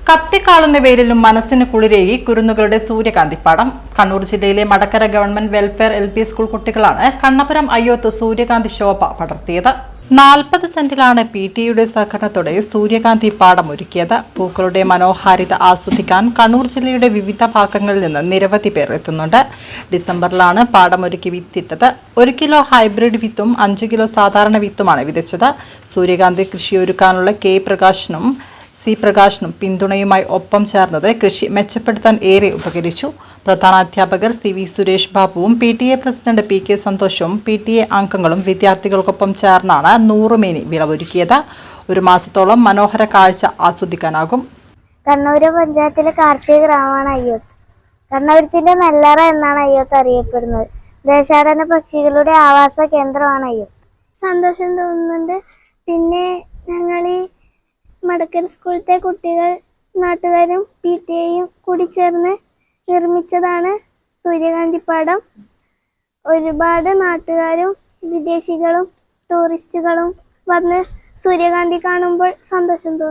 കത്തിക്കാളുന്ന വെയിലിലും മനസ്സിന് കുളിരേകി കുരുന്നുകളുടെ സൂര്യകാന്തിപ്പാടം. കണ്ണൂർ ജില്ലയിലെ Madakkara government welfare LP school കുട്ടികളാണ് കണ്ണപുരം അയ്യോത്ത് സൂര്യകാന്തി ശോഭ പടർത്തിയത്. 40 സെന്റിലാണ് PTA സഹകരണത്തോടെ സൂര്യകാന്തി പാടം ഒരുക്കിയത്. പൂക്കളുടെ മനോഹാരിത ആസ്വദിക്കാൻ കണ്ണൂർ ജില്ലയുടെ വിവിധ ഭാഗങ്ങളിൽ നിന്ന് നിരവധി പേർ എത്തുന്നുണ്ട്. ഡിസംബറിലാണ് പാടമൊരുക്കി വിത്തിട്ടത്. 1 കിലോ ഹൈബ്രിഡ് വിത്തും 5 കിലോ സാധാരണ വിത്തുമാണ് വിതച്ചത്. സൂര്യകാന്തി കൃഷിയൊരുക്കാനുള്ള പ്രകാശനും പിന്തുണയുമായി ഒപ്പം ചേർന്നത് കൃഷി മെച്ചപ്പെടുത്താൻ ഏറെ ഉപകരിച്ചു. പ്രധാനാധ്യാപകർ CV സുരേഷ് ബാബുവും PTA പ്രസിഡന്റ് PK സന്തോഷും PTA അംഗങ്ങളും വിദ്യാർത്ഥികൾക്കൊപ്പം ചേർന്നാണ് 100 മേനി വിളവൊരുക്കിയത്. 1 മാസത്തോളം മനോഹര കാഴ്ച ആസ്വദിക്കാനാകും. കണ്ണൂർ പഞ്ചായത്തിലെ കാർഷിക ഗ്രാമമാണ് അയ്യോത്ത്. കണ്ണൂരത്തിന്റെ നെല്ലറ എന്നാണ് അയ്യോത്ത് അറിയപ്പെടുന്നത്. ദേശാടന പക്ഷികളുടെ ആവാസ കേന്ദ്രമാണ് അയ്യോത്ത്. സന്തോഷം തോന്നുന്നുണ്ട്. പിന്നെ ഞങ്ങൾ ഈ മടക്കര സ്കൂളിലത്തെ കുട്ടികൾ, നാട്ടുകാരും PTAയും കൂടി ചേർന്ന് നിർമ്മിച്ചതാണ് സൂര്യകാന്തിപ്പാടം. ഒരുപാട് നാട്ടുകാരും വിദേശികളും ടൂറിസ്റ്റുകളും വന്ന് സൂര്യകാന്തി കാണുമ്പോൾ സന്തോഷം തോന്നും.